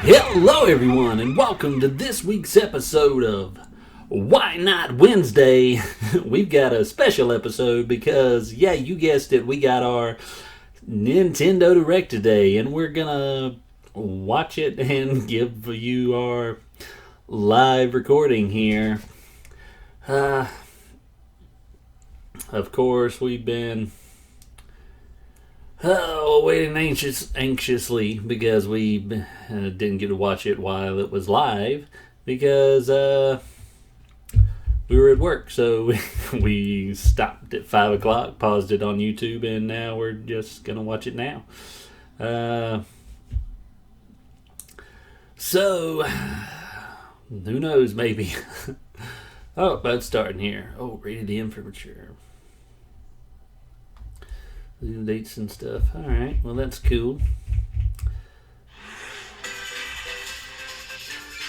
Hello, everyone, and welcome to this week's episode of Wynaut Wednesday. We've got a special episode because, yeah, you guessed it, we got our Nintendo Direct today, and we're gonna watch it and give you our live recording here. Of course, we've been waiting anxiously because we didn't get to watch it while it was live because we were at work. So we stopped at 5 o'clock, paused it on YouTube, and now we're just going to watch it now. So, who knows, maybe. Oh, about starting here. Oh, rated M for mature. Dates and stuff. Alright, well that's cool.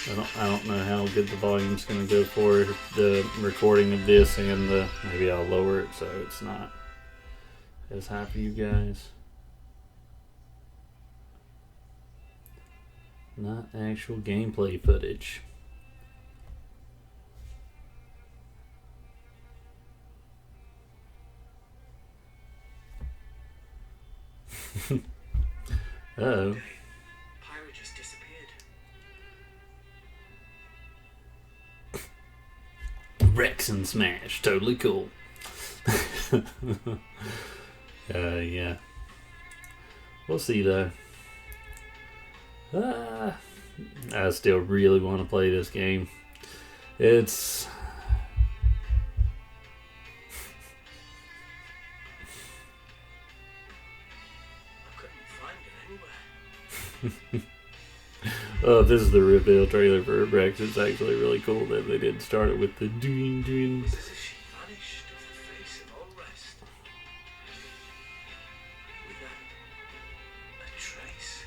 I don't know how good the volume's going to go for the recording of this, and maybe I'll lower it so it's not as high for you guys. Not actual gameplay footage. Uh-oh. Pyro just disappeared. Rex and Smash. Totally cool. Yeah. We'll see, though. I still really want to play this game. It's... Oh, this is the reveal trailer for Rex. It's actually really cool that they did start it with the doing. It's as if she vanished off the face of all rest. Without a trace.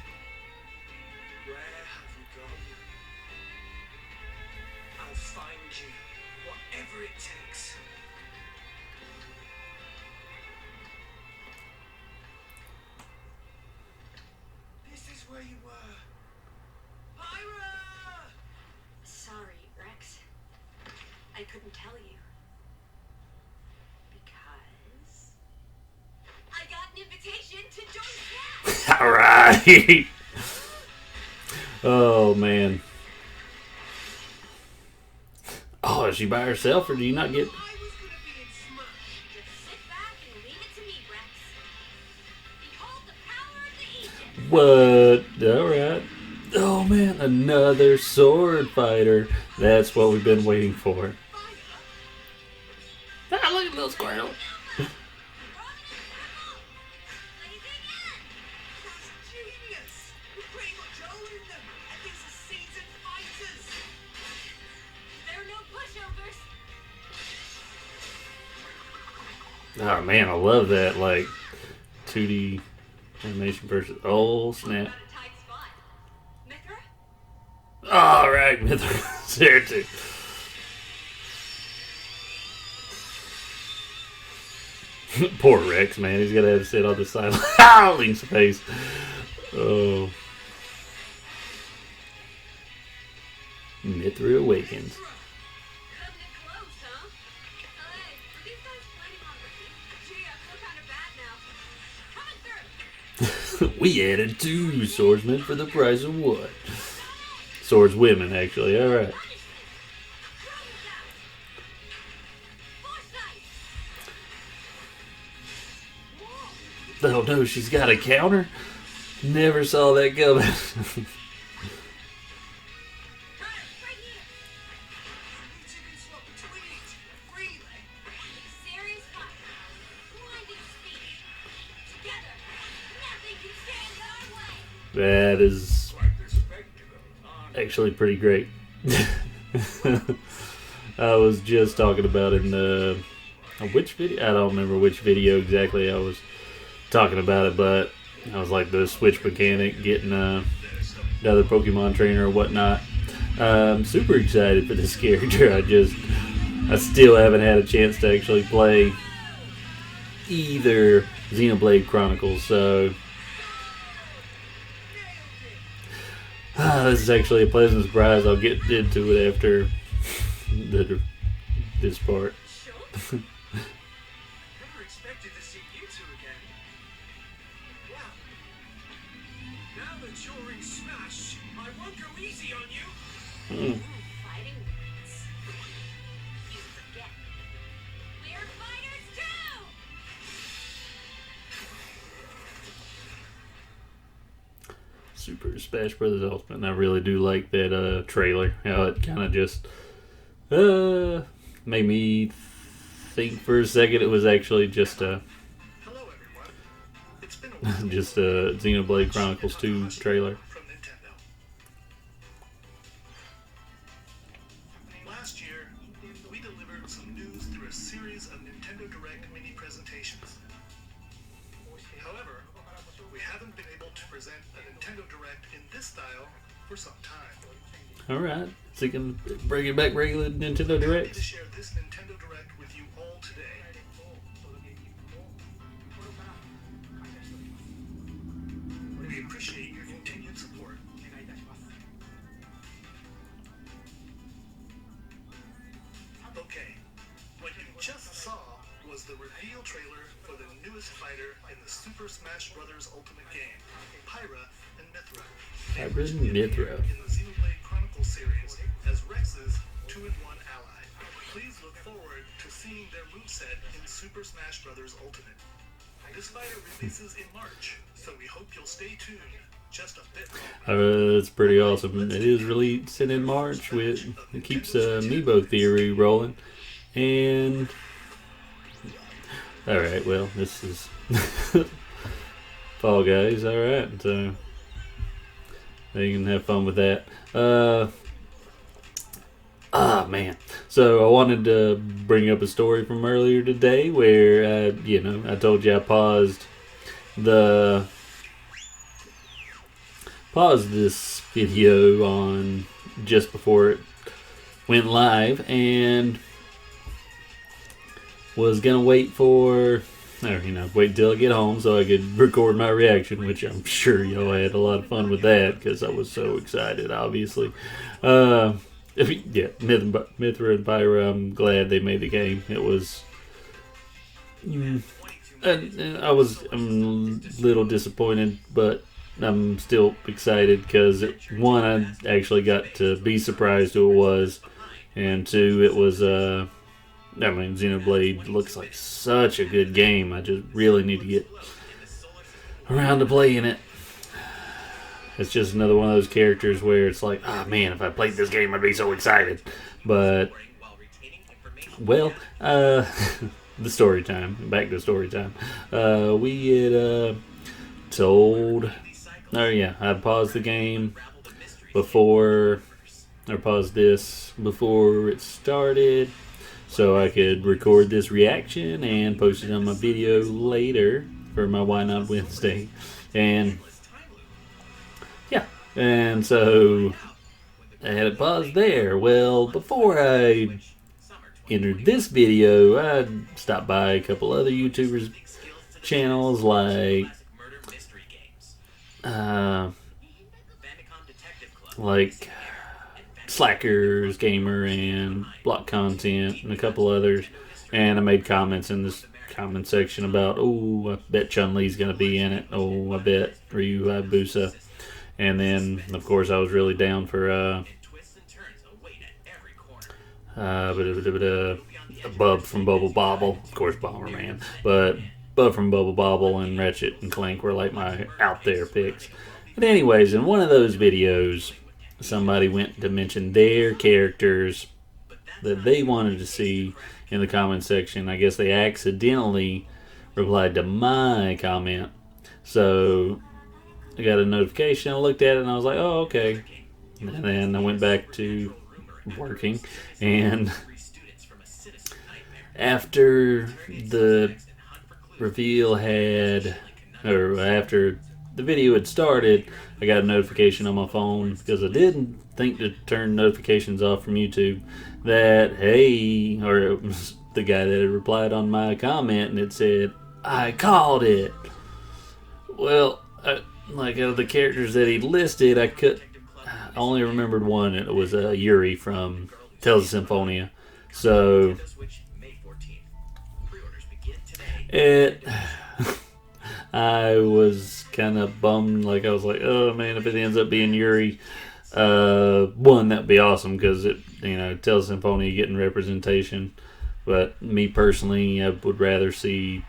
Where have you gone? I'll find you, whatever it takes. This is where you were. Sorry, Rex. I couldn't tell you. Because I got an invitation to join Snap! Alright! Oh, man. Oh, is she by herself, or do you not get... I was gonna be in Smash. Just sit back and leave it to me, Rex. Behold the power of the Aegis! What? Alright. Oh, man, another sword fighter. That's what we've been waiting for. Ah, look at little squirrel. That's genius. We pretty much own them, and these are seasoned fighters. There are no pushovers. Oh, man, I love that, like, 2D animation versus... Oh, snap. Got a tight spot. Mithra? Alright, Mithra's there, too. Poor Rex, man. He's got to have to sit on the side. Link's face. Oh. Mithra awakens. Cutting it close, huh? Hey, are these guys planning on ripping? Gee, I feel kind of bad now. Coming through! We added 2 swordsmen for the price of 1. Swordswomen, actually. Alright. Oh no, she's got a counter? Never saw that coming. Serious fight. Blinding speed. Together, nothing can stand our way. That is actually pretty great. I was just talking about in the... Which video? I don't remember which video exactly I was talking about it, but I was like the Switch mechanic, getting another Pokemon trainer or whatnot. I'm super excited for this character. I still haven't had a chance to actually play either Xenoblade Chronicles, so This is actually a pleasant surprise. I'll get into it after this part. Schultz? Never expected to see you two again. Wow. Now that you're in Smash, I won't go easy on you. Fighting words. You forget. We're fighters too! Super Smash Brothers Ultimate. And I really do like that trailer. How it kind of just made me think for a second it was actually just Hello, everyone. It's been a while. just a Xenoblade Chronicles 2 trailer. From Nintendo. Last year, we delivered some news through a series of Nintendo Direct mini presentations. However, we haven't been able to present a Nintendo Direct in this style for some time. Alright, so you can bring it back regular Nintendo I'm happy to Directs. share this Nintendo Direct with you all today. We appreciate your continued support. Okay, what you just saw was the reveal trailer for the newest fighter in the Super Smash Bros. Ultimate game, Pyra and Mithra. They Pyra and originally Mithra. appeared in the Xenoblade Chronicles series as Rex's 2-in-1 ally. Please look forward to seeing their moveset in Super Smash Bros. Ultimate. This fighter releases in March, so we hope you'll stay tuned just a bit longer. It's pretty awesome. It is released in March. It keeps Amiibo theory rolling. And alright, well, this is Fall Guys. Alright, so you can have fun with that. Man. So I wanted to bring up a story from earlier today where, I told you I paused this video on just before it went live and was gonna wait till I get home so I could record my reaction, which I'm sure y'all had a lot of fun with that because I was so excited, obviously. Mithra and Pyra, I'm glad they made the game. It was I'm a little disappointed, but I'm still excited because one, I actually got to be surprised who it was, and two, it was Xenoblade looks like such a good game. I just really need to get around to playing it. It's just another one of those characters where it's like, man, if I played this game, I'd be so excited. But, well, the story time. Back to story time. We had I paused the game paused this before it started so I could record this reaction and post it on my video later for my Wynaut Wednesday. And so I had it paused there. Well, before I entered this video, I stopped by a couple other YouTubers' channels like Slackers Gamer and Block Content and a couple others, and I made comments in this comment section about, I bet Chun-Li's gonna be in it. I bet Ryu Hayabusa. And then, of course, I was really down for Bub from Bubble Bobble, of course, Bomberman, but Bub from Bubble Bobble and Ratchet and Clank were like my out there picks. But anyways, in one of those videos, somebody went to mention their characters that they wanted to see in the comment section. I guess they accidentally replied to my comment. So I got a notification, I looked at it, and I was like, oh, okay. And then I went back to working, and after the reveal after the video had started, I got a notification on my phone, because I didn't think to turn notifications off from YouTube, that, hey, or it was the guy that had replied on my comment, and it said, I called it. Well, like, of the characters that he listed, only remembered one. It was Yuri from Tales of Symphonia. So Nintendo Switch May 14th. Pre-orders begin today. it, I was kind of bummed. Like I was like, oh man, if it ends up being Yuri, one that'd be awesome because it, Tales of Symphonia getting representation. But me personally, I would rather see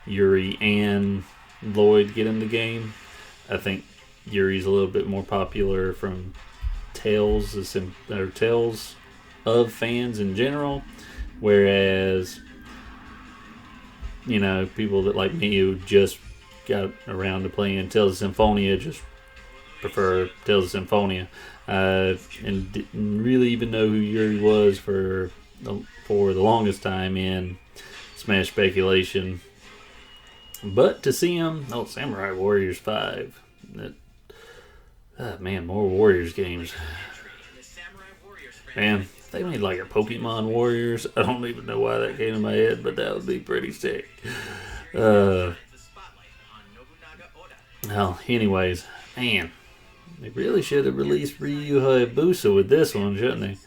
Yuri and Lloyd get in the game. I think Yuri's a little bit more popular from Tales of fans in general, whereas people that like me who just got around to playing Tales of Symphonia just prefer Tales of Symphonia, and didn't really even know who Yuri was for the longest time in Smash Speculation. But to see him, Samurai Warriors 5. Man, more Warriors games. The Samurai Warriors Man, if they made like a Pokemon Warriors, I don't even know why that came to my head, but that would be pretty sick. the spotlight on Nobunaga Oda. Well, anyways, man, they really should have released Ryu Hayabusa with this one, shouldn't they?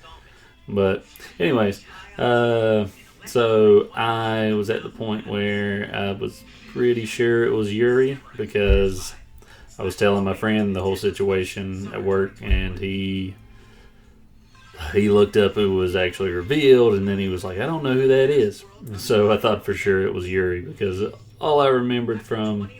But, anyways, so I was at the point where I was pretty sure it was Yuri because I was telling my friend the whole situation at work, and he looked up who was actually revealed, and then he was like, I don't know who that is. So I thought for sure it was Yuri because all I remembered from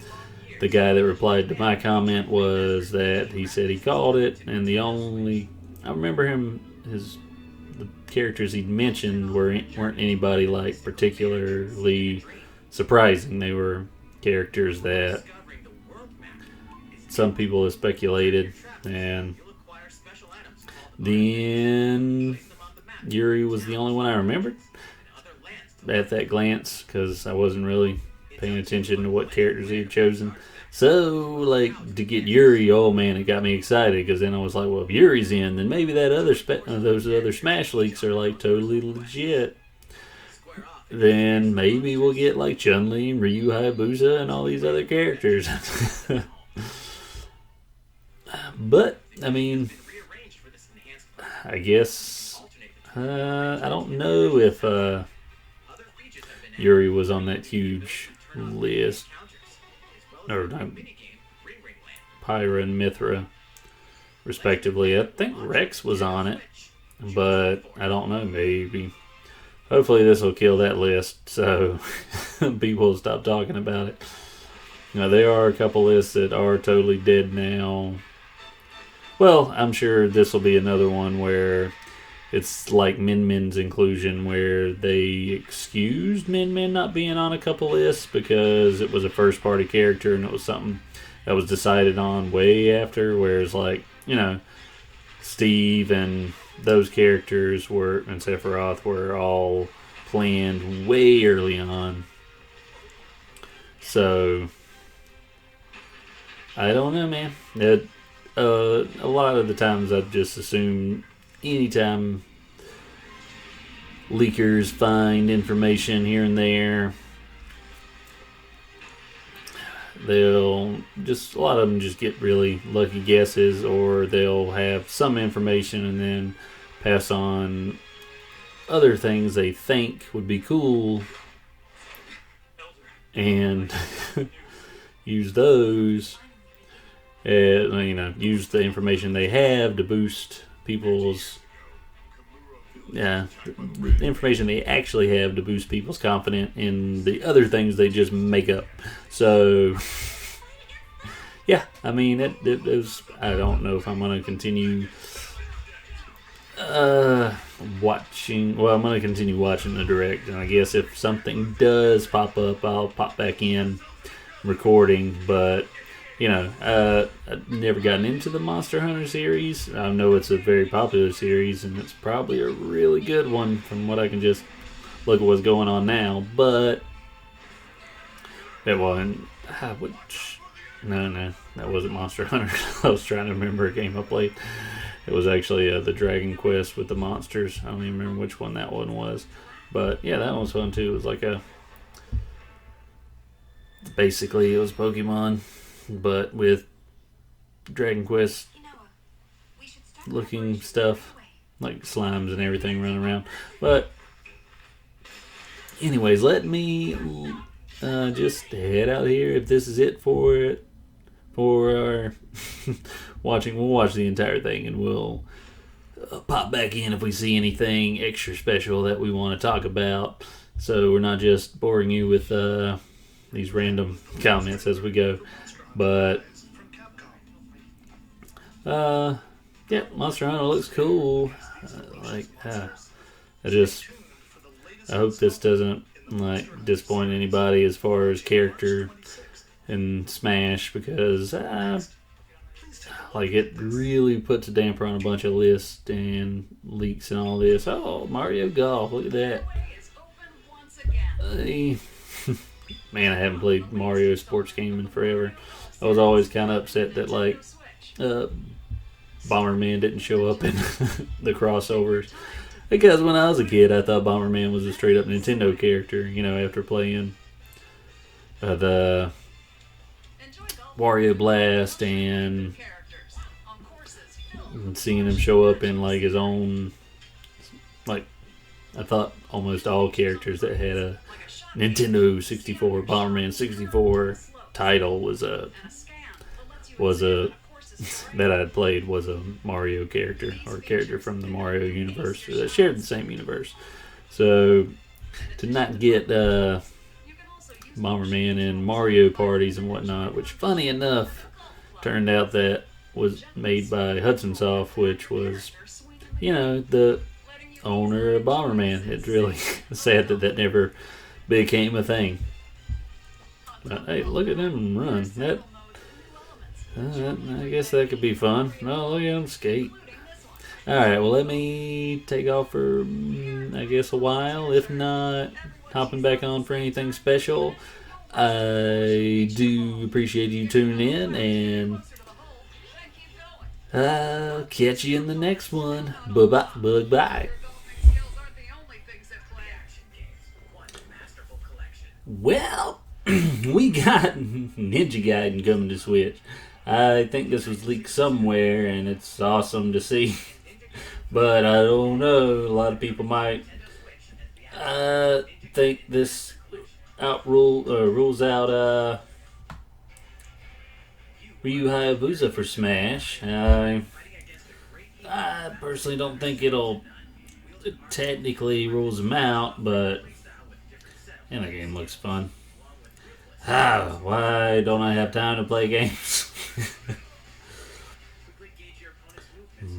the guy that replied to my comment was that he said he called it, and I remember the characters he'd mentioned weren't anybody like particularly surprising. They were characters that Discovering the world map is some people have speculated, and you'll acquire special items called then them on the map. Yuri was the only one I remembered Other lands at that glance because I wasn't really paying attention to what characters he had chosen. So, to get Yuri, oh man, it got me excited because then I was like, well, if Yuri's in, then maybe that those other Smash leaks are totally legit. square off. Then maybe we'll get Chun-Li and Ryu Hayabusa and all these other characters. But, I mean, Rearranged for this enhanced I guess, alternative. I don't know if Other regions have been Yuri was on that huge list. encounters, as well Or as the no, minigame Ring Ring Land. Pyra and Mithra, respectively. I think Rex was on it, but I don't know, maybe. Hopefully this will kill that list so people will stop talking about it. Now, there are a couple lists that are totally dead now. Well, I'm sure this will be another one where it's like Min Min's inclusion, where they excused Min Min not being on a couple lists because it was a first party character and it was something that was decided on way after. Whereas, Steve and those characters and Sephiroth were all planned way early on. So, I don't know, man. A lot of the times I've just assumed anytime leakers find information here and there, a lot of them just get really lucky guesses, or they'll have some information and then pass on other things they think would be cool and use those, use the information they have to boost people's, the information they actually have to boost people's confidence in the other things they just make up. So, yeah, I mean, it was, I don't know if I'm going to continue watching. Well, I'm going to continue watching the direct, and I guess if something does pop up, I'll pop back in recording. But I've never gotten into the Monster Hunter series. I know it's a very popular series, and it's probably a really good one from what I can just look at what's going on now. But it wasn't. No, that wasn't Monster Hunter. I was trying to remember a game I played. It was actually the Dragon Quest with the monsters. I don't even remember which one that one was. But yeah, that one was fun too. It was basically it was Pokemon, but with Dragon Quest You know, we should looking stuff, like slimes and everything running around. But anyways, let me just head out here. If this is it for our watching, we'll watch the entire thing and we'll pop back in if we see anything extra special that we want to talk about. So we're not just boring you with these random comments as we go. But yeah, Monster Hunter looks cool. I hope this doesn't like disappoint anybody as far as character in Smash, because like it really puts a damper on a bunch of lists and leaks and all this. Oh, Mario Golf, look at that. Man, I haven't played Mario sports game in forever. I was always kind of upset that like Bomberman didn't show up in the crossovers, because when I was a kid I thought Bomberman was a straight up Nintendo character, you know, after playing the Wario Blast and seeing him show up in like his own, like I thought almost all characters that had a Nintendo 64, Bomberman 64 title was a that I had played was a Mario character, or a character from the Mario universe that shared the same universe. So to not get Bomberman in Mario parties and whatnot, which funny enough turned out that was made by Hudson Soft, which was, you know, the owner of Bomberman. It's really sad that that never became a thing. But hey, look at them run. That I guess that could be fun. Oh, look at them skate. Alright, well, let me take off for, I guess, a while. If not, hopping back on for anything special. I do appreciate you tuning in, and I'll catch you in the next one. Bye-bye. Bye-bye. Well, we got Ninja Gaiden coming to Switch. I think this was leaked somewhere, and it's awesome to see. But I don't know. A lot of people might think this rules out Ryu Hayabusa for Smash. I personally don't think it technically rules him out, but and the game looks fun. Why don't I have time to play games?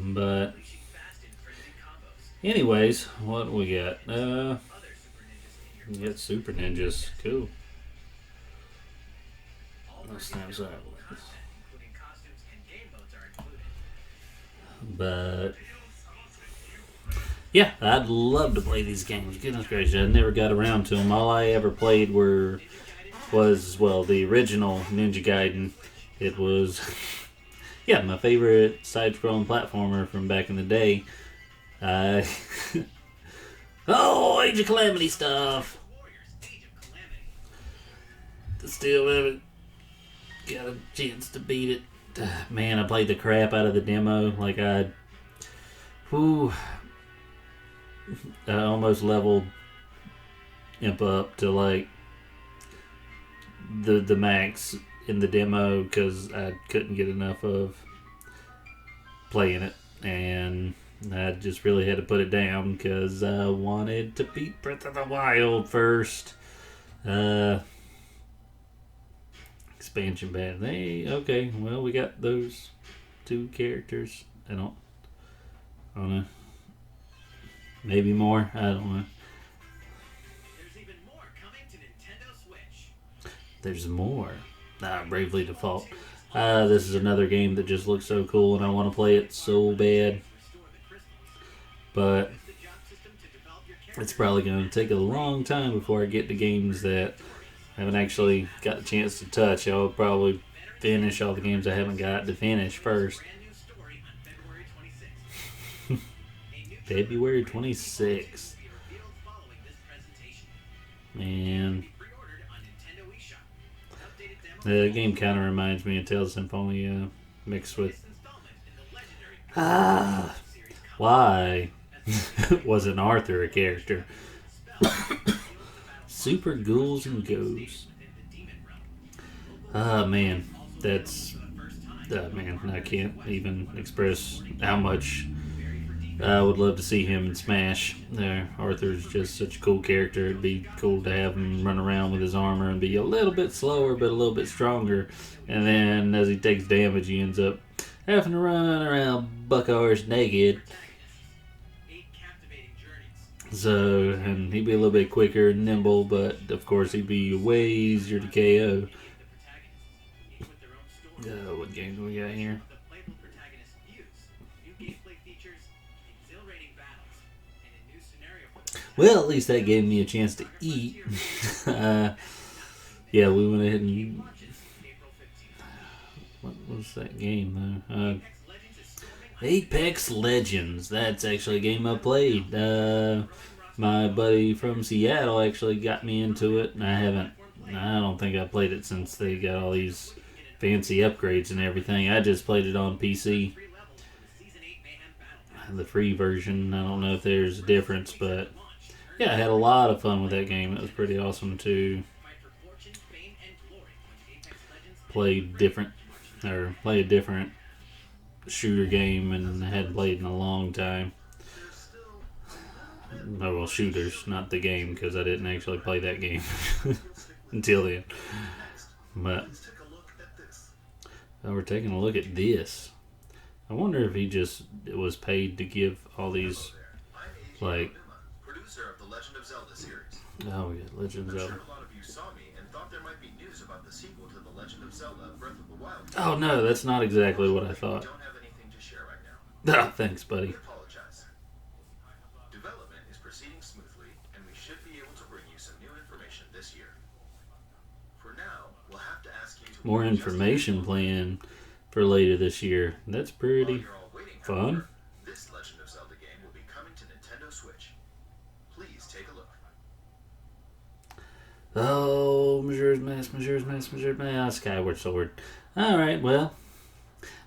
But anyways, what we got? We got Super Ninjas. Cool. Let's snap that. But yeah, I'd love to play these games. Goodness gracious, I never got around to them. All I ever played was the original Ninja Gaiden. It was yeah, my favorite side-scrolling platformer from back in the day. Oh, Age of Calamity stuff. Still haven't got a chance to beat it. Man, I played the crap out of the demo. Like I almost leveled Imp up to like the max in the demo because I couldn't get enough of playing it, and I just really had to put it down because I wanted to beat Breath of the Wild first. Expansion bad. Okay, well, we got those two characters. I don't know. Maybe more. I don't know. There's even more coming to Nintendo Switch. There's more. Bravely Default. This is another game that just looks so cool, and I want to play it so bad. But it's probably going to take a long time before I get to games that I haven't actually got a chance to touch. I'll probably finish all the games I haven't got to finish first. February 26th. Man. The game kind of reminds me of Tales of Symphonia mixed with Ah, why wasn't Arthur a character? Super ghouls and ghosts. Ah, man, that's man. I can't even express how much I would love to see him in Smash. Arthur's just such a cool character. It'd be cool to have him run around with his armor and be a little bit slower but a little bit stronger. And then as he takes damage, he ends up having to run around buck arse naked. So, and he'd be a little bit quicker and nimble, but of course he'd be way easier to KO. What game do we got here? Well, at least that gave me a chance to eat. Yeah, we went ahead and... What was that game, though? Apex Legends. That's actually a game I played. My buddy from Seattle actually got me into it, and I don't think I played it since they got all these fancy upgrades and everything. I just played it on PC. The free version. I don't know if there's a difference, but yeah, I had a lot of fun with that game. It was pretty awesome to play a different shooter game, and I hadn't played in a long time. Oh, well, shooters, not the game, because I didn't actually play that game until then. But we're taking a look at this. I wonder if he just was paid to give all these, like, producer of the Legend of Zelda series. oh yeah, Legend of I'm Zelda. sure a lot of you saw me and thought there might be news about the sequel to the Legend of Zelda: Breath of the Wild. Oh no, that's not exactly what I We thought. don't have anything to share right now. Ah, thanks, We buddy. apologize. Development is proceeding smoothly, and we should be able to bring you some new information this year. For now, we'll have to ask you to More wait just a information bit. planned for later this year. That's While pretty you're all waiting, fun. however, this Legend of Zelda game will be coming to Nintendo Switch. Please take a look. Oh, Majora's Mask, Skyward Sword. Alright, well,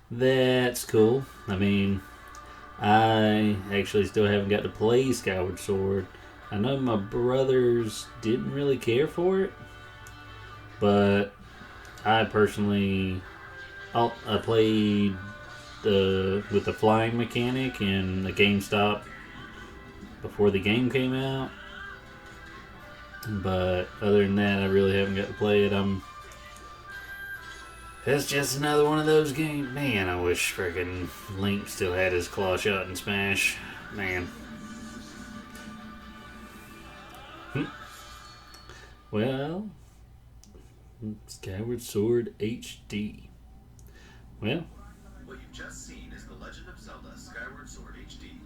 that's cool. I mean, I actually still haven't got to play Skyward Sword. I know my brothers didn't really care for it, but I personally, I played with the flying mechanic in the GameStop before the game came out. But other than that, I really haven't got to play it. It's just another one of those games. Man, I wish friggin' Link still had his claw shot in Smash. Man. Well, Skyward Sword HD. Well, What you've just seen is the Legend of Zelda: Skyward Sword HD.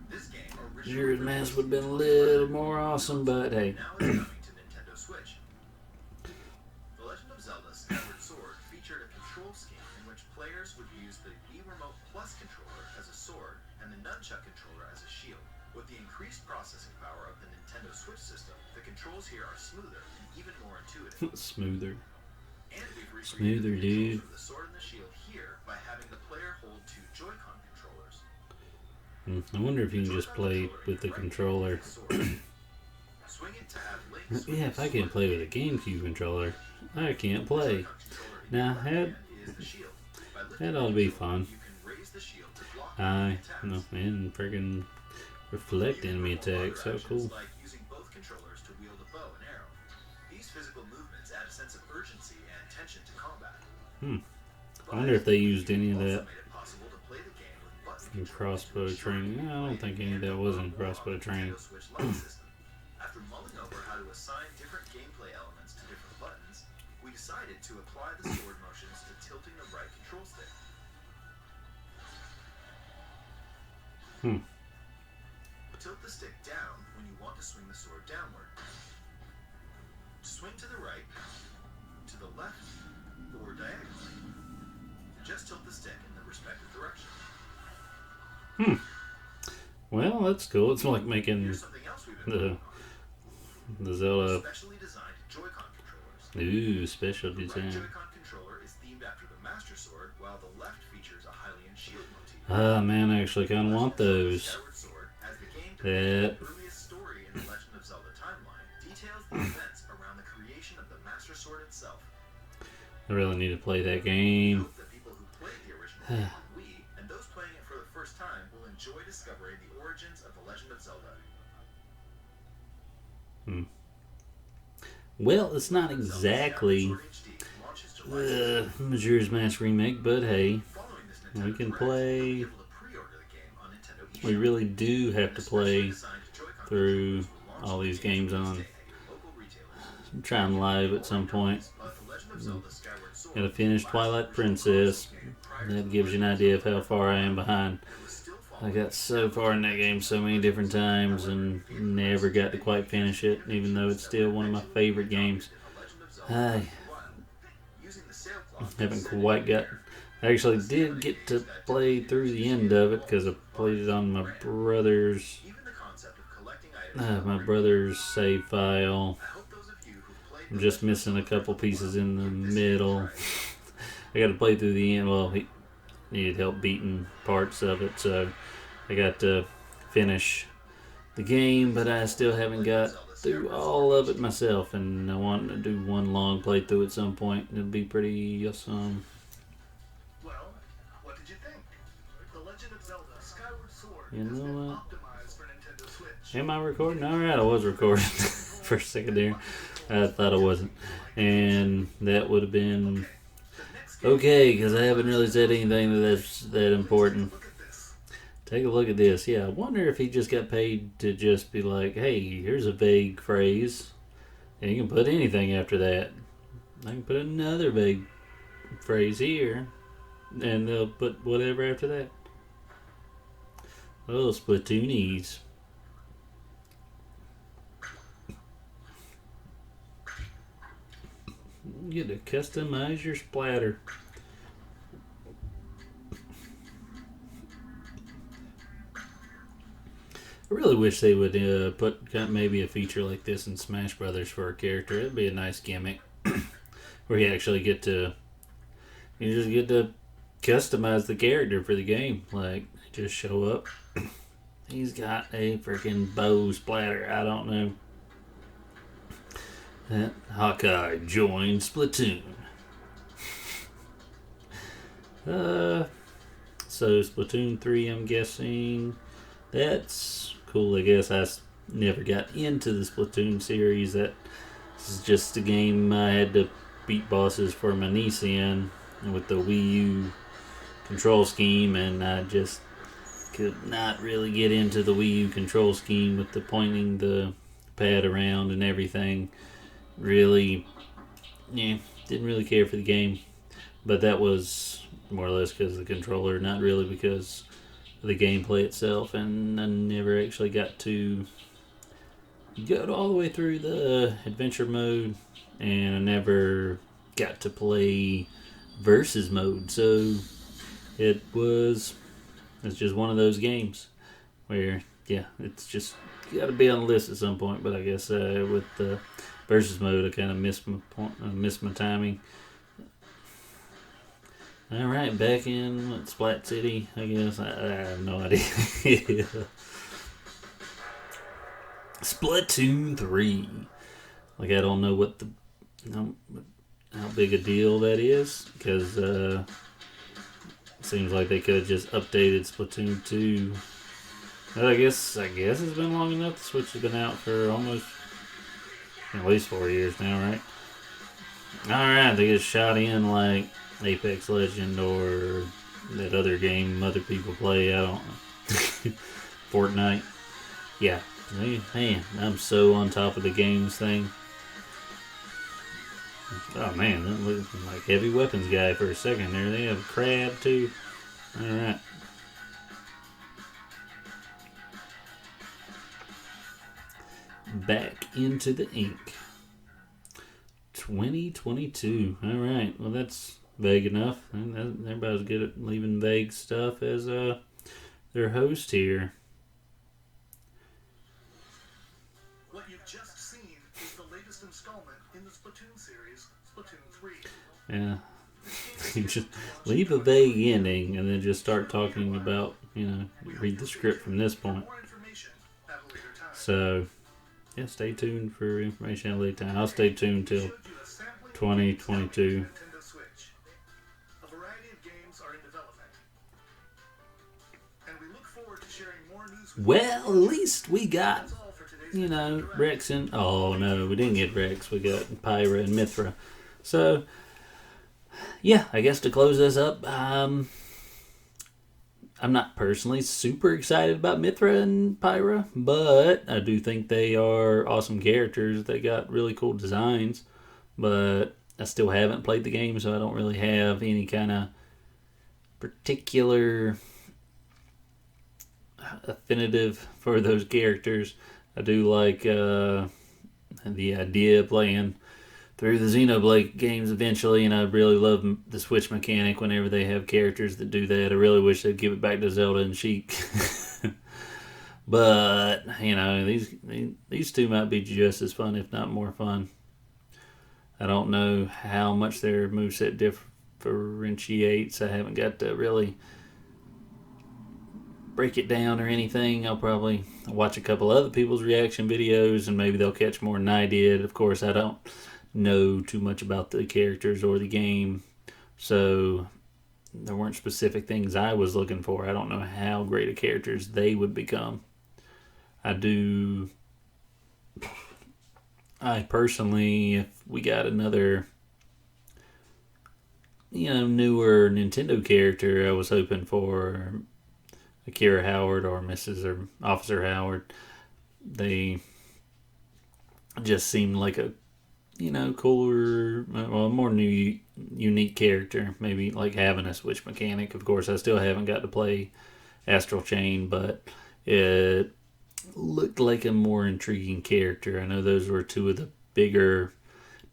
This game Majora's originally Mask would have been a little more awesome, but hey. now it's coming to Nintendo Switch. The Legend of Zelda: Skyward Sword featured a control scheme in which players would use the Wii Remote Plus controller as a sword and the Nunchuck controller as a shield. With the increased processing power of the Nintendo Switch system, the controls here are smoother and even more intuitive. Smoother. And we've Smoother, recreated the controls dude. for the sword and the shield here by having the player hold two Joy-Con controllers. I wonder if you can just play with the controller. Swing it to have Link swing Yeah, if I can't play with a GameCube controller, I can't play. Now, that ought to be fun. And friggin' reflect enemy attacks, so cool. Like using both controllers to wield a bow and arrow. These physical movements add a sense of urgency and tension to combat. I wonder if they used any of Also that made it possible to play the game with button in controls, crossbow which training. I don't think any of that was in crossbow training. Nintendo Switch Lite system. After mulling over how to assign different gameplay elements to different buttons, we decided to apply the sword motions to tilting the right control stick. Tilt the stick down when you want to swing the sword downward. Swing to the right, to the left, or diagonally. Just tilt the stick in the respective direction. Well, that's cool. It's like making Here's something else we've been the Zelda. specially designed Joy-Con controllers. Ooh, special The right design. Joy-Con controller is themed after the Master Sword, while the left features a Hylian shield Ah, man, I actually kind of want those. Skyward Sword, as the game That the earliest story in the Legend of Zelda timeline, details the events around the creation of the Master Sword itself. I really need to play that game. Hope that people who played the original game on Wii and those playing it for the first time will enjoy discovering the origins of the Legend of Zelda. Well, it's not exactly Majora's Mask remake, but hey, we can play. We really do have to play through all these games on trying live at some point. Gotta finish Twilight Princess. That gives you an idea of how far I am behind. I got so far in that game so many different times and never got to quite finish it, even though it's still one of my favorite games. I haven't quite got... I actually did get to play through the end of it because I played it on my brother's save file. I'm just missing a couple pieces in the middle. I got to play through the end. Well, he needed help beating parts of it, so I got to finish the game, but I still haven't got through all of it myself, and I want to do one long playthrough at some point. It'll be pretty awesome. Well, what did you think? The Legend of Zelda Skyward Sword You has know been what? optimized for Nintendo Switch. Am I recording? Alright, I was recording for a second there. I thought I wasn't. And that would have been okay, because I haven't really said anything that's that important. Look at this. Take a look at this. Yeah, I wonder if he just got paid to just be like, hey, here's a vague phrase. And you can put anything after that. I can put another vague phrase here. And they'll put whatever after that. Oh, Splatoonies. You get to customize your splatter. I really wish they would put maybe a feature like this in Smash Brothers for a character. It'd be a nice gimmick where you actually get to customize the character for the game. Like, just show up. He's got a freaking bow splatter. I don't know. Hawkeye joins Splatoon. So Splatoon 3, I'm guessing. That's cool. I guess I never got into the Splatoon series. This is just a game I had to beat bosses for my niece in with the Wii U control scheme, and I just could not really get into the Wii U control scheme with the pointing the pad around and everything. Really, didn't really care for the game. But that was more or less because of the controller, not really because of the gameplay itself. And I never actually got to go all the way through the adventure mode, and I never got to play versus mode. So it's just one of those games where, it's just got to be on the list at some point. But I guess with the versus mode, I kind of missed my timing. Alright, back in Splat City, I guess. I have no idea. Splatoon 3. Like, I don't know how big a deal that is, because it seems like they could have just updated Splatoon 2. But I guess it's been long enough. The Switch has been out for almost at least 4 years now, right? Alright, they get shot in like Apex Legend or that other game other people play. I don't know. Fortnite. Yeah. Man, I'm so on top of the games thing. Oh man, that looks like heavy weapons guy for a second there. They have a crab too. Alright. Back into the ink. 2022. Alright, well that's vague enough. Everybody's good at leaving vague stuff as their host here. What you've just seen is the latest installment in the Splatoon series, Splatoon 3. Yeah. This game is just leave a vague ending and then just start talking about, read the script from this point. More information at a later time. So, yeah, stay tuned for information at a later time. I'll stay tuned till Showed you a sampling of 2022. Nintendo Switch. A variety of games are in development. And we look forward to sharing more news with you. Well, at least we got, That's all for today's Rex and... Oh, no, we didn't get Rex. We got Pyra and Mithra. So, yeah, I guess to close this up, I'm not personally super excited about Mithra and Pyra, but I do think they are awesome characters. They got really cool designs, but I still haven't played the game, so I don't really have any kind of particular affinitive for those characters. I do like the idea of playing through the Xenoblade games eventually, and I really love the Switch mechanic whenever they have characters that do that. I really wish they'd give it back to Zelda and Sheik. But, these two might be just as fun, if not more fun. I don't know how much their moveset differentiates. I haven't got to really break it down or anything. I'll probably watch a couple other people's reaction videos, and maybe they'll catch more than I did. Of course, I don't know too much about the characters or the game, so there weren't specific things I was looking for. I don't know how great of characters they would become. I personally, if we got another newer Nintendo character, I was hoping for Akira Howard or Mrs. or Officer Howard. They just seemed like a cooler, more unique character. Maybe like having a Switch mechanic. Of course, I still haven't got to play Astral Chain, but it looked like a more intriguing character. I know those were two of the bigger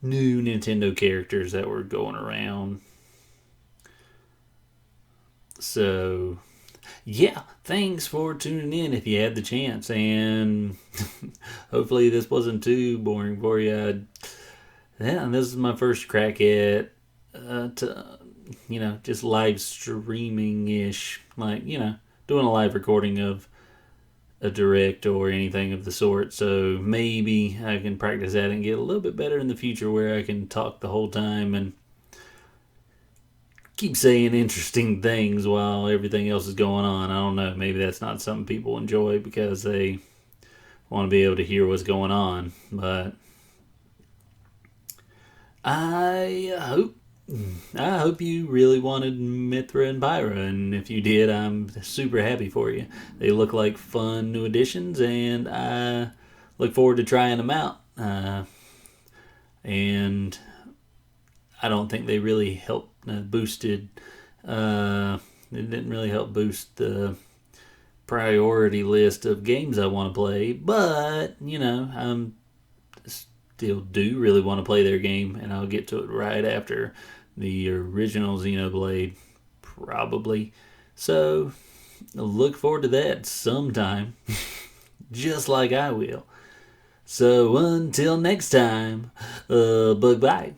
new Nintendo characters that were going around. So, yeah, thanks for tuning in if you had the chance, and hopefully this wasn't too boring for you. Yeah, and this is my first crack at, just live streaming-ish, like, doing a live recording of a direct or anything of the sort, so maybe I can practice that and get a little bit better in the future where I can talk the whole time and keep saying interesting things while everything else is going on. I don't know, maybe that's not something people enjoy because they want to be able to hear what's going on, but I hope you really wanted Mithra and Pyra, and if you did, I'm super happy for you. They look like fun new additions, and I look forward to trying them out. And I don't think they really boosted. It didn't really help boost the priority list of games I want to play, but I'm still do really want to play their game, and I'll get to it right after the original Xenoblade, probably. So, look forward to that sometime, just like I will. So, until next time, bye-bye.